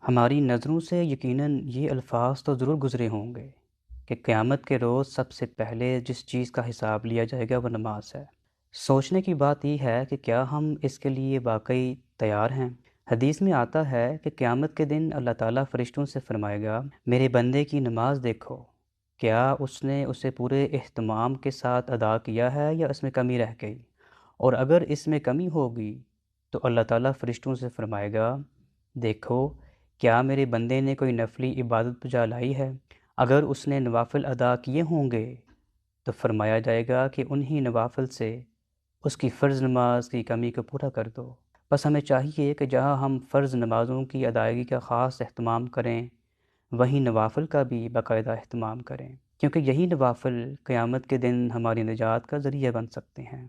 ہماری نظروں سے یقیناً یہ الفاظ تو ضرور گزرے ہوں گے کہ قیامت کے روز سب سے پہلے جس چیز کا حساب لیا جائے گا وہ نماز ہے۔ سوچنے کی بات یہ ہے کہ کیا ہم اس کے لیے واقعی تیار ہیں؟ حدیث میں آتا ہے کہ قیامت کے دن اللہ تعالیٰ فرشتوں سے فرمائے گا، میرے بندے کی نماز دیکھو، کیا اس نے اسے پورے اہتمام کے ساتھ ادا کیا ہے یا اس میں کمی رہ گئی؟ اور اگر اس میں کمی ہوگی تو اللہ تعالیٰ فرشتوں سے فرمائے گا، دیکھو کیا میرے بندے نے کوئی نفلی عبادت بجا لائی ہے؟ اگر اس نے نوافل ادا کیے ہوں گے تو فرمایا جائے گا کہ انہی نوافل سے اس کی فرض نماز کی کمی کو پورا کر دو۔ بس ہمیں چاہیے کہ جہاں ہم فرض نمازوں کی ادائیگی کا خاص اہتمام کریں، وہیں نوافل کا بھی باقاعدہ اہتمام کریں، کیونکہ یہی نوافل قیامت کے دن ہماری نجات کا ذریعہ بن سکتے ہیں۔